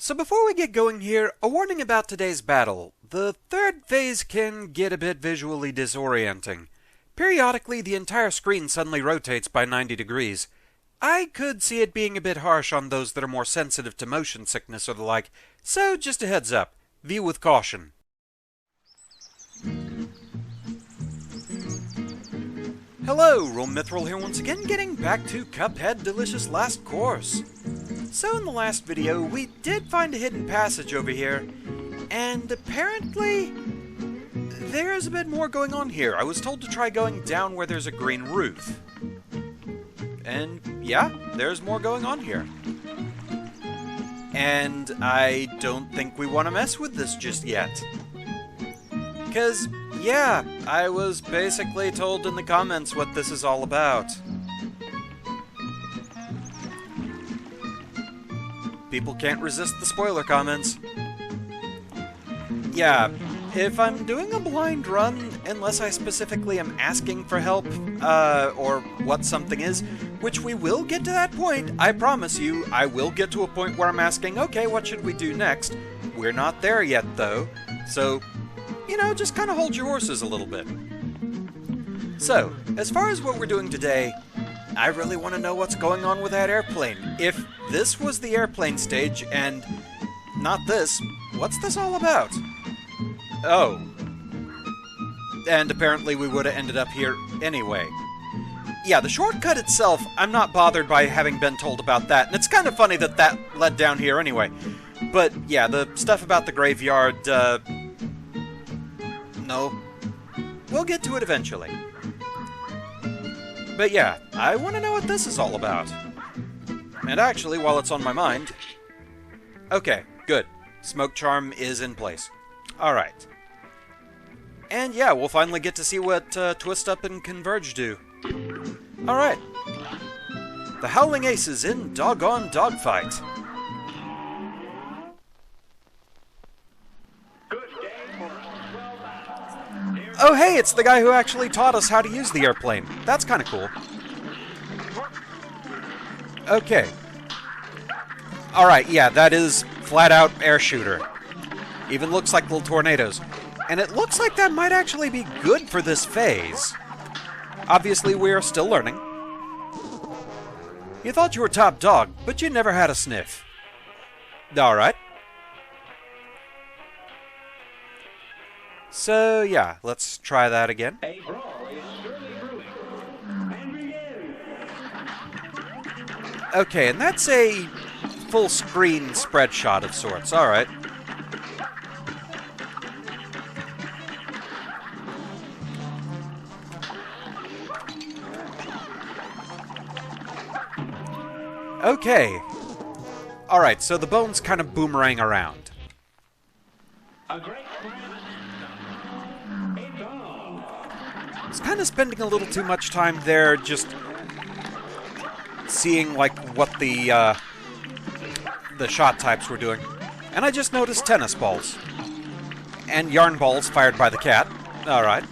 So before we get going here, a warning about today's battle. The third phase can get a bit visually disorienting. Periodically, the entire screen suddenly rotates by 90 degrees. I could see it being a bit harsh on those that are more sensitive to motion sickness or the like, so just a heads up. View with caution. Hello, Rome Mithril here once again, getting back to Cuphead Delicious Last Course. So in the last video, we did find a hidden passage over here, and apparently there's a bit more going on here. I was told to try going down where there's a green roof. And yeah, there's more going on here. And I don't think we want to mess with this just yet. Because, yeah, I was basically told in the comments what this is all about. People can't resist the spoiler comments. Yeah, if I'm doing a blind run, unless I specifically am asking for help, or what something is, which we will get to that point, I promise you, I will get to a point where I'm asking, okay, what should we do next? We're not there yet, though, so, you know, just kind of hold your horses a little bit. So, as far as what we're doing today, I really want to know what's going on with that airplane. If this was the airplane stage, and not this, what's this all about? Oh. And apparently we would have ended up here anyway. Yeah, the shortcut itself, I'm not bothered by having been told about that, and it's kind of funny that that led down here anyway. But, yeah, the stuff about the graveyard, no. We'll get to it eventually. But yeah, I want to know what this is all about. And actually, while it's on my mind... Okay, good. Smoke charm is in place. Alright. And yeah, we'll finally get to see what Twist Up and Converge do. Alright. The Howling Aces in Doggone Dogfight. Oh hey, it's the guy who actually taught us how to use the airplane. That's kind of cool. Okay. Alright, yeah, that is flat-out air shooter. Even looks like little tornadoes. And it looks like that might actually be good for this phase. Obviously, we're still learning. You thought you were top dog, but you never had a sniff. Alright. So, yeah, let's try that again. Okay, and that's a full screen spread shot of sorts. Alright. Okay. Alright, so the bones kind of boomerang around. I was kind of spending a little too much time there just seeing, like, what the shot types were doing. And I just noticed tennis balls. And yarn balls fired by the cat. Alright.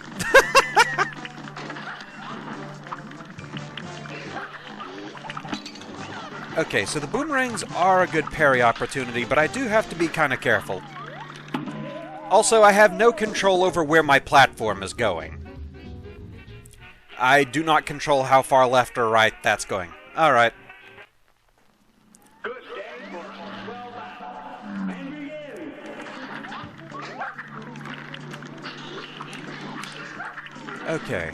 Okay, so the boomerangs are a good parry opportunity, but I do have to be kind of careful. Also, I have no control over where my platform is going. I do not control how far left or right that's going. Alright. Okay.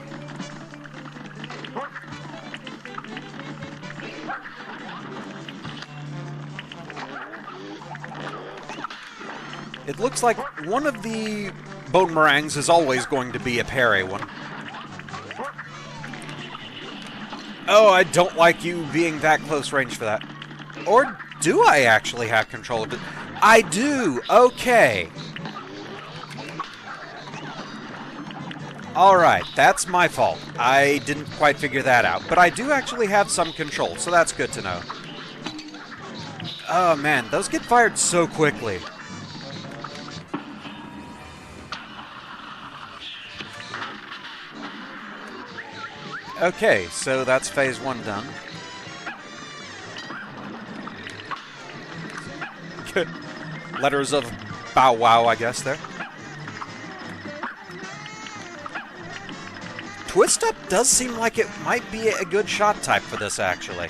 It looks like one of the bone meringues is always going to be a parry one. Oh, I don't like you being that close range for that. Or do I actually have control of it? I do! Okay. Alright, that's my fault. I didn't quite figure that out. But I do actually have some control, so that's good to know. Oh man, those get fired so quickly. Okay, so that's phase 1 done. letters of bow wow, I guess, there. Twist Up does seem like it might be a good shot type for this, actually.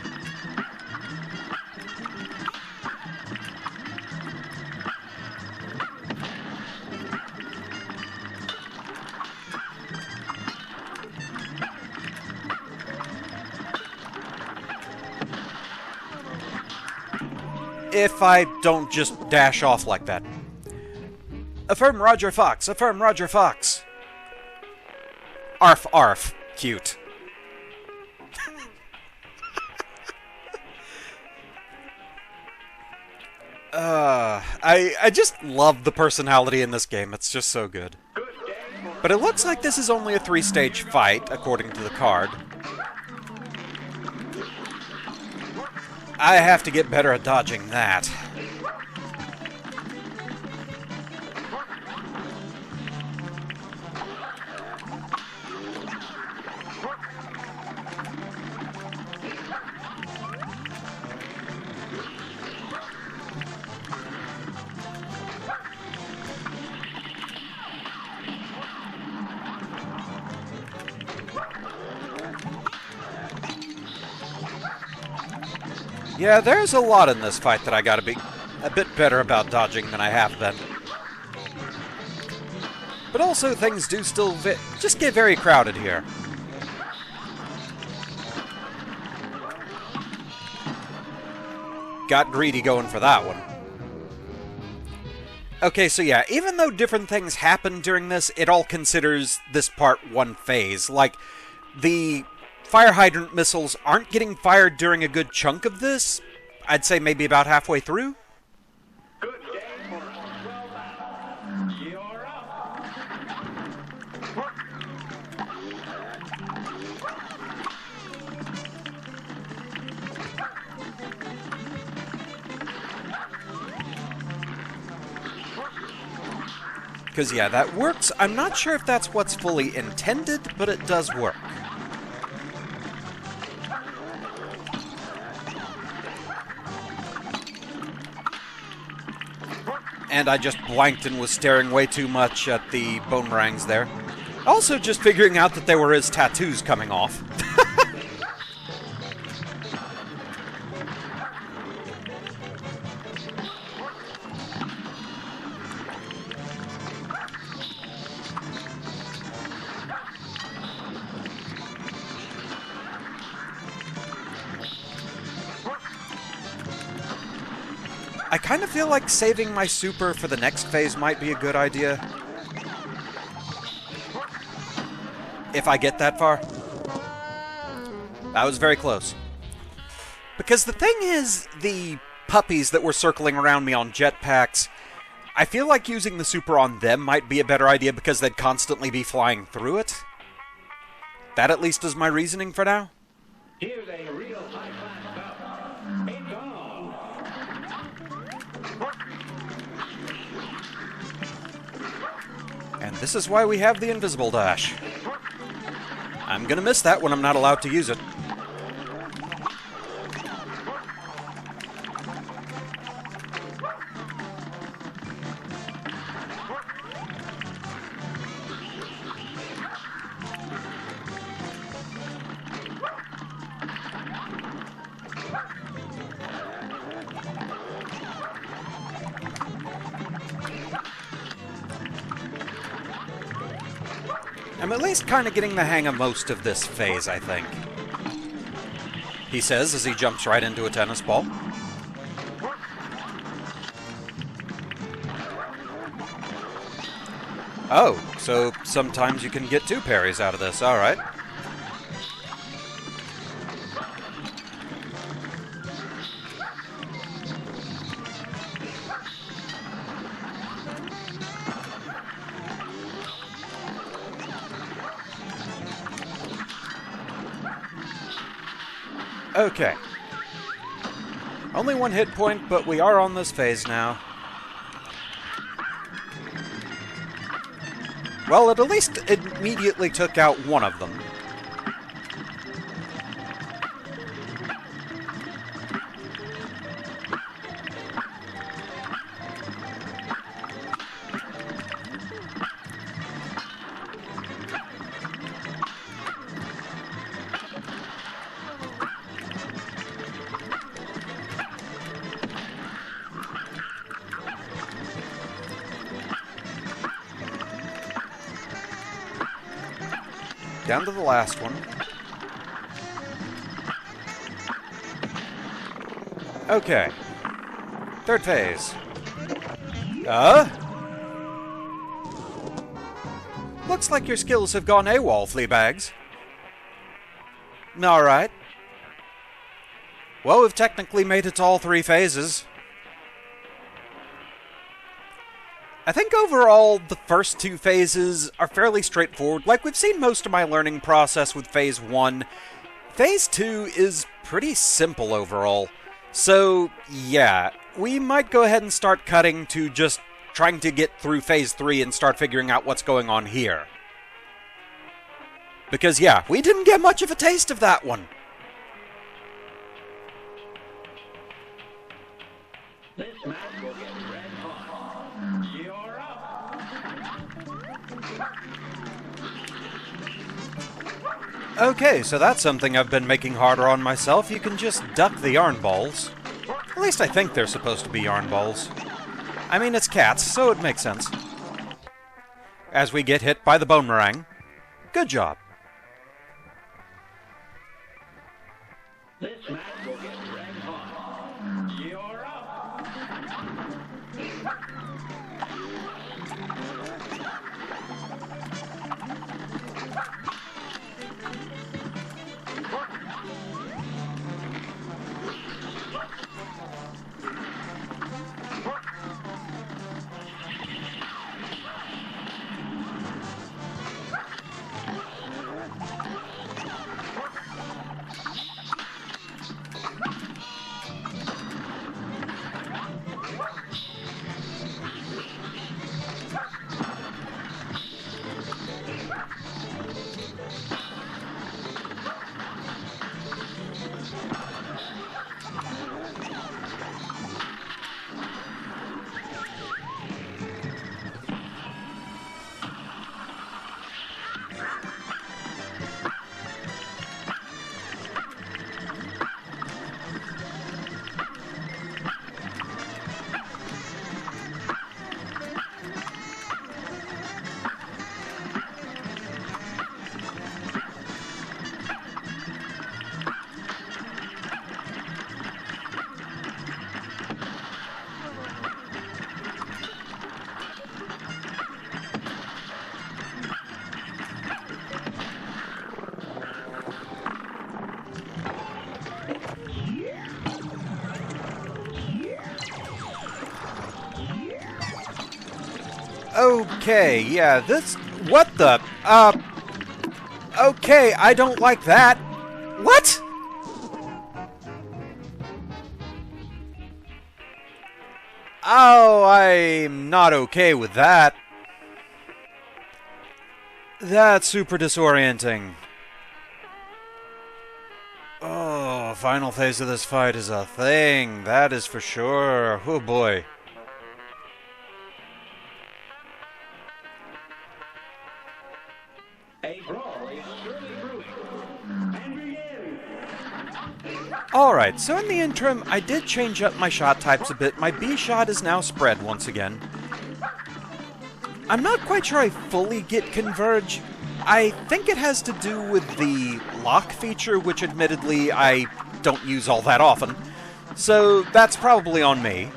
If I don't just dash off like that. Affirm Roger Fox, affirm Roger Fox. Arf, arf. Cute. I just love the personality in this game. It's just so good. But it looks like this is only a 3-stage fight, according to the card. I have to get better at dodging that. Yeah, there's a lot in this fight that I gotta be a bit better about dodging than I have been. But also, things do still just get very crowded here. Got greedy going for that one. Okay, so yeah, even though different things happen during this, it all considers this part one phase. Like, the fire hydrant missiles aren't getting fired during a good chunk of this. I'd say maybe about halfway through. Good day for You're up. Because, yeah, that works. I'm not sure if that's what's fully intended, but it does work. And I just blanked and was staring way too much at the boomerangs there. Also just figuring out that there were his tattoos coming off. I kind of feel like saving my super for the next phase might be a good idea. If I get that far. That was very close. Because the thing is, the puppies that were circling around me on jetpacks, I feel like using the super on them might be a better idea because they'd constantly be flying through it. That at least is my reasoning for now. Here's a real high-class bout. It's on. And this is why we have the invisible dash. I'm gonna miss that when I'm not allowed to use it. I'm at least kind of getting the hang of most of this phase, I think. He says as he jumps right into a tennis ball. Oh, so sometimes you can get 2 parries out of this, alright. Okay. Only 1 hit point, but we are on this phase now. Well, it at least immediately took out one of them. down to the last one. Okay. Third phase. Looks like your skills have gone AWOL, Fleabags. Alright. Well, we've technically made it to all 3 phases. I think overall, the first 2 phases are fairly straightforward. Like, we've seen most of my learning process with Phase 1. Phase 2 is pretty simple overall. So, yeah, we might go ahead and start cutting to just trying to get through Phase 3 and start figuring out what's going on here. Because, yeah, we didn't get much of a taste of that one. This match will get red hot. You're up. Okay, so that's something I've been making harder on myself. You can just duck the yarn balls. At least I think they're supposed to be yarn balls. I mean, it's cats, so it makes sense. As we get hit by the boomerang. Good job. This match will get red hot. You're up. Okay, yeah, this... What the... Okay, I don't like that. What? Oh, I'm not okay with that. That's super disorienting. Oh, final phase of this fight is a thing. That is for sure. Oh boy. A brawl is surely brewing. And begin. Alright, so in the interim, I did change up my shot types a bit. My B shot is now spread once again. I'm not quite sure I fully get Converge. I think it has to do with the lock feature, which admittedly I don't use all that often. So that's probably on me.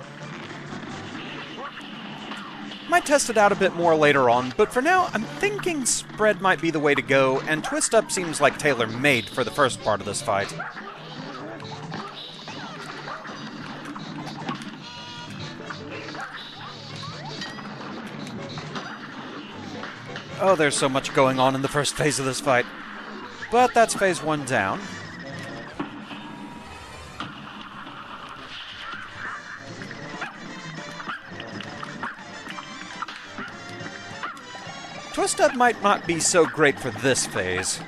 Might test it out a bit more later on, but for now, I'm thinking spread might be the way to go, and twist up seems like tailor-made for the first part of this fight. Oh, there's so much going on in the first phase of this fight. But that's phase 1 down. Twist up might not be so great for this phase.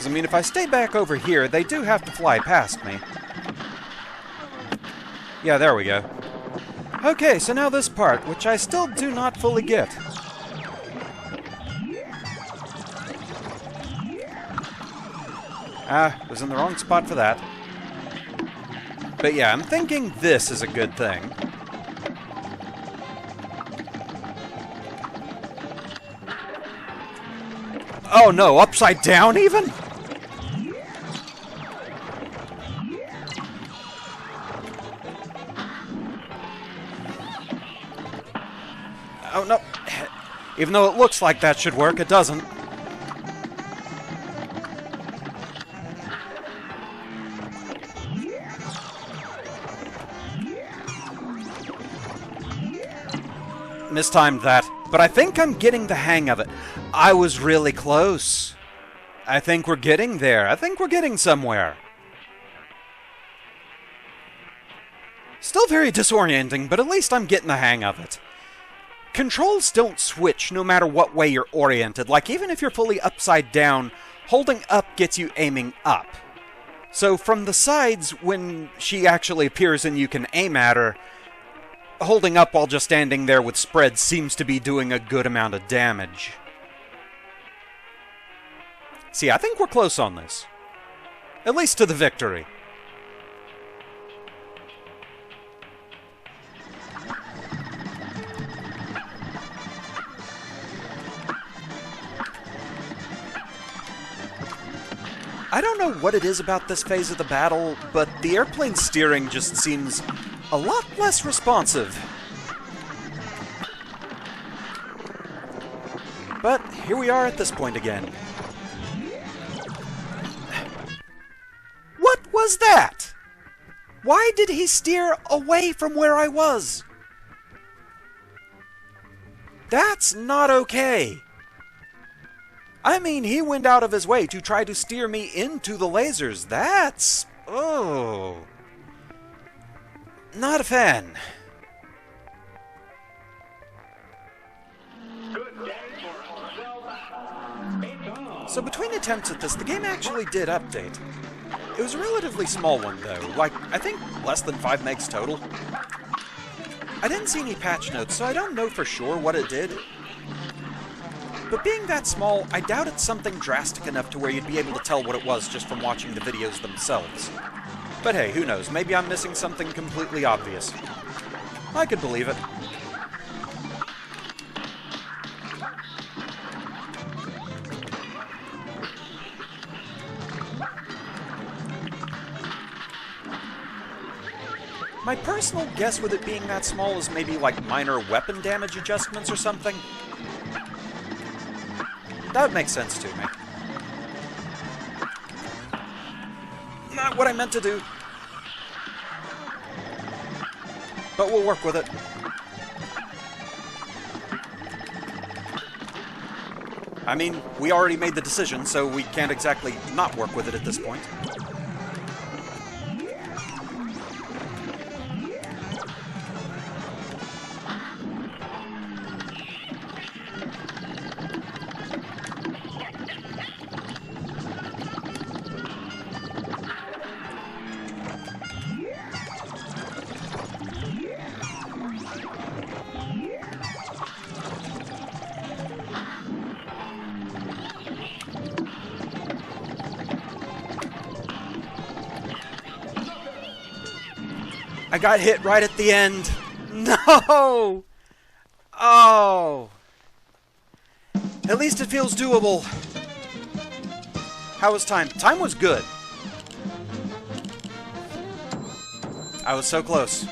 I mean, if I stay back over here, they do have to fly past me. Yeah, there we go. Okay, so now this part, which I still do not fully get. Ah, was in the wrong spot for that. But yeah, I'm thinking this is a good thing. Oh no, upside down even? Oh no. Even though it looks like that should work, it doesn't. Mistimed that, but I think I'm getting the hang of it. I was really close. I think we're getting there. I think we're getting somewhere. Still very disorienting, but at least I'm getting the hang of it. Controls don't switch no matter what way you're oriented. Like, even if you're fully upside down, holding up gets you aiming up. So from the sides, when she actually appears and you can aim at her, holding up while just standing there with spread seems to be doing a good amount of damage. See, I think we're close on this. At least to the victory. I don't know what it is about this phase of the battle, but the airplane steering just seems a lot less responsive. But here we are at this point again. What was that? Why did he steer away from where I was? That's not okay. I mean, he went out of his way to try to steer me into the lasers. That's... oh... not a fan. So between attempts at this, the game actually did update. It was a relatively small one, though. Like, I think less than 5 megs total. I didn't see any patch notes, so I don't know for sure what it did. But being that small, I doubt it's something drastic enough to where you'd be able to tell what it was just from watching the videos themselves. But hey, who knows? Maybe I'm missing something completely obvious. I could believe it. My personal guess with it being that small is maybe like minor weapon damage adjustments or something. That would make sense to me. Not what I meant to do. But we'll work with it. I mean, we already made the decision, so we can't exactly not work with it at this point. I got hit right at the end. No! Oh. At least it feels doable. How was time? Time was good. I was so close.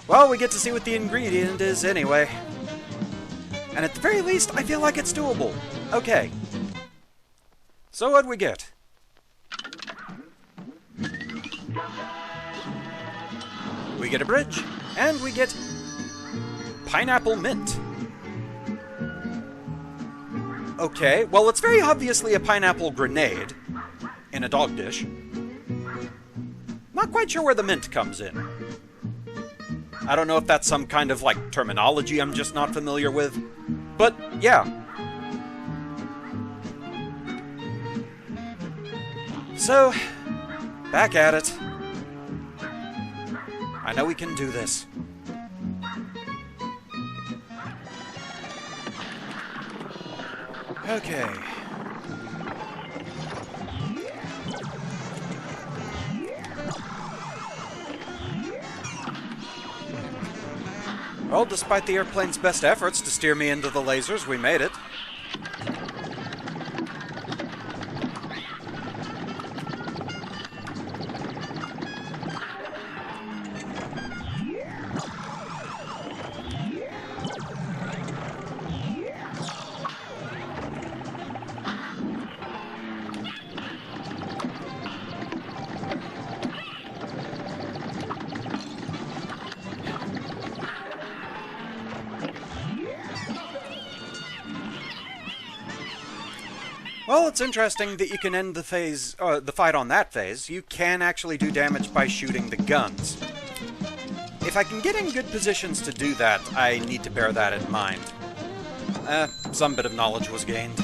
Well, we get to see what the ingredient is anyway. And at the very least, I feel like it's doable. Okay. So what'd we get? We get a bridge, and we get pineapple mint. Okay, well, it's very obviously a pineapple grenade in a dog dish. Not quite sure where the mint comes in. I don't know if that's some kind of, like, terminology I'm just not familiar with. But, yeah. So, back at it. I know we can do this. Okay. Well, despite the airplane's best efforts to steer me into the lasers, we made it. Well, it's interesting that you can end the fight on that phase. You can actually do damage by shooting the guns. If I can get in good positions to do that, I need to bear that in mind. Some bit of knowledge was gained.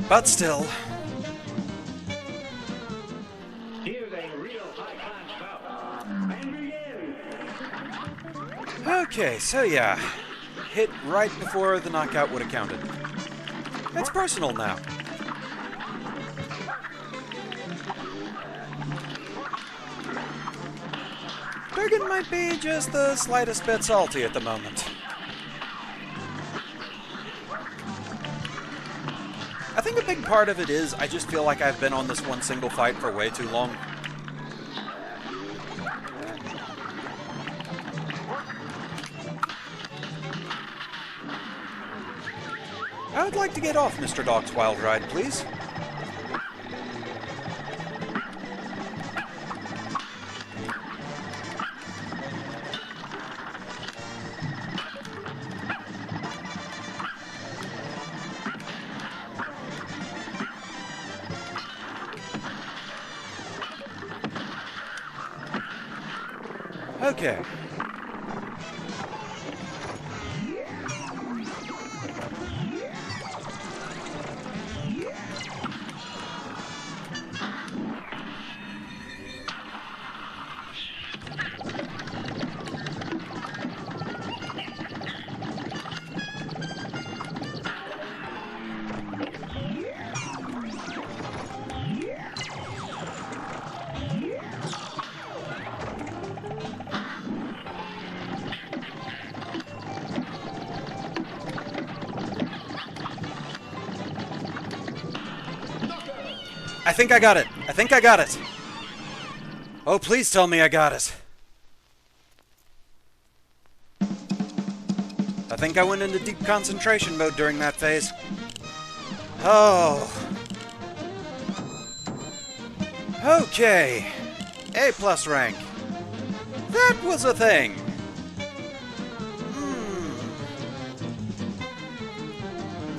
But still. Here's a real high-class bout. And begin. Okay, so yeah. Hit right before the knockout would have counted. It's personal now. Durgan might be just the slightest bit salty at the moment. I think a big part of it is I just feel like I've been on this one single fight for way too long. I would like to get off Mr. Dog's wild ride, please. Okay. I think I got it. I think I got it. Oh, please tell me I got it. I think I went into deep concentration mode during that phase. Oh. Okay. A+ rank. That was a thing.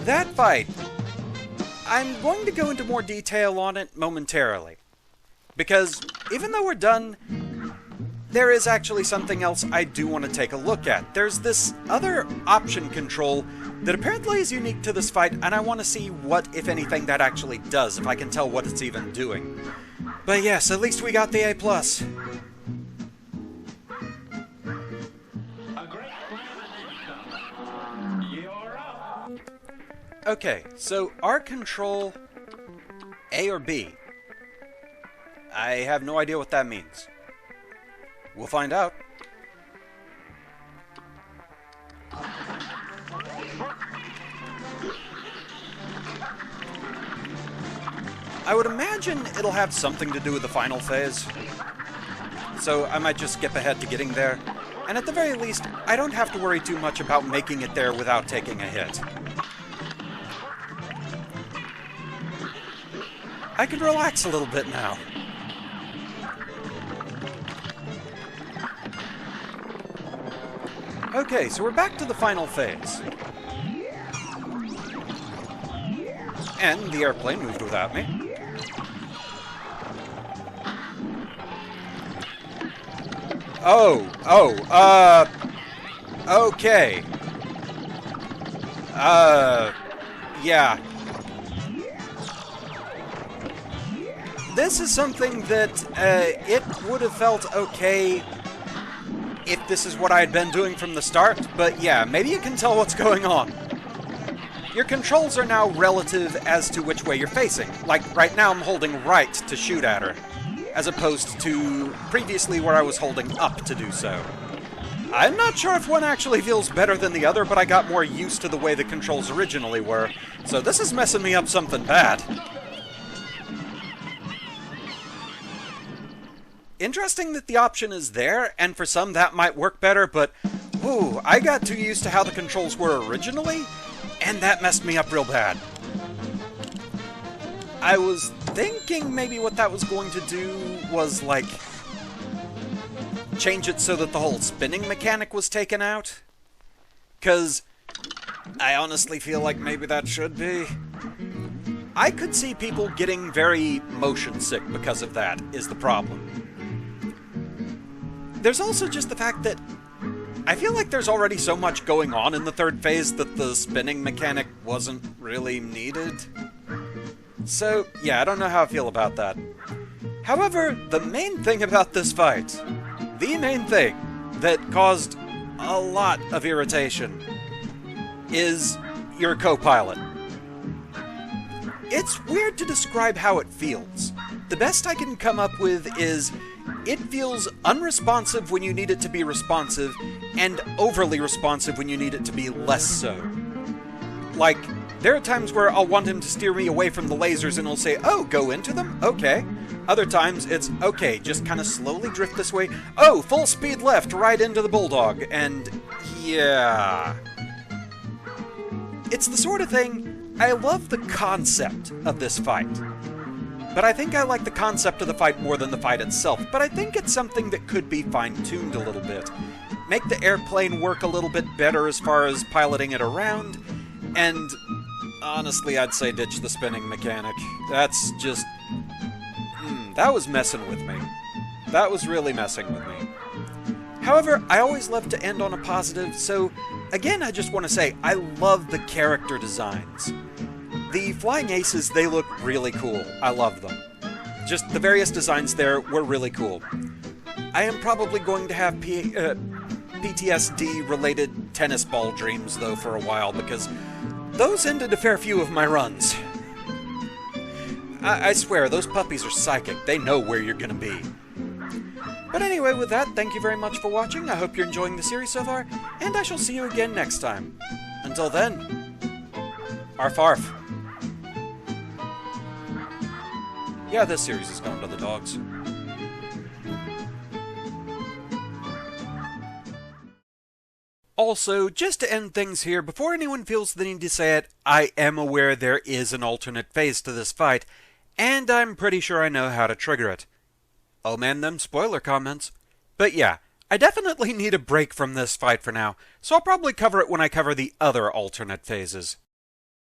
That fight. I'm going to go into more detail on it momentarily. Because even though we're done, there is actually something else I do want to take a look at. There's this other option control that apparently is unique to this fight, and I want to see what, if anything, that actually does, if I can tell what it's even doing. But yes, at least we got the A+. A great plan. You're up. Okay, so our control, A or B? I have no idea what that means. We'll find out. I would imagine it'll have something to do with the final phase. So I might just skip ahead to getting there. And at the very least, I don't have to worry too much about making it there without taking a hit. I can relax a little bit now. Okay, so we're back to the final phase. And the airplane moved without me. Okay. Yeah. This is something that, it would have felt okay if this is what I had been doing from the start, but yeah, maybe you can tell what's going on. Your controls are now relative as to which way you're facing. Like, right now I'm holding right to shoot at her, as opposed to previously where I was holding up to do so. I'm not sure if one actually feels better than the other, but I got more used to the way the controls originally were, so this is messing me up something bad. Interesting that the option is there, and for some that might work better, but ooh, I got too used to how the controls were originally, and that messed me up real bad. I was thinking maybe what that was going to do was, like, change it so that the whole spinning mechanic was taken out. 'Cause I honestly feel like maybe that should be. I could see people getting very motion sick because of that, is the problem. There's also just the fact that I feel like there's already so much going on in the third phase that the spinning mechanic wasn't really needed. So, yeah, I don't know how I feel about that. However, the main thing about this fight, the main thing that caused a lot of irritation, is your co-pilot. It's weird to describe how it feels. The best I can come up with is it feels unresponsive when you need it to be responsive, and overly responsive when you need it to be less so. Like, there are times where I'll want him to steer me away from the lasers and he'll say, oh, go into them? Okay. Other times it's, okay, just kind of slowly drift this way. Oh, full speed left, right into the bulldog. And, yeah. It's the sort of thing, I love the concept of this fight. But I think I like the concept of the fight more than the fight itself. But I think it's something that could be fine-tuned a little bit. Make the airplane work a little bit better as far as piloting it around. And honestly, I'd say ditch the spinning mechanic. That's just... that was messing with me. That was really messing with me. However, I always love to end on a positive, so again, I just want to say, I love the character designs. The Flying Aces, they look really cool. I love them. Just the various designs there were really cool. I am probably going to have PTSD-related tennis ball dreams, though, for a while, because those ended a fair few of my runs. I swear, those puppies are psychic. They know where you're gonna be. But anyway, with that, thank you very much for watching. I hope you're enjoying the series so far, and I shall see you again next time. Until then, arf arf. Yeah, this series is going to the dogs. Also, just to end things here, before anyone feels the need to say it, I am aware there is an alternate phase to this fight, and I'm pretty sure I know how to trigger it. Oh man, them spoiler comments. But yeah, I definitely need a break from this fight for now, so I'll probably cover it when I cover the other alternate phases.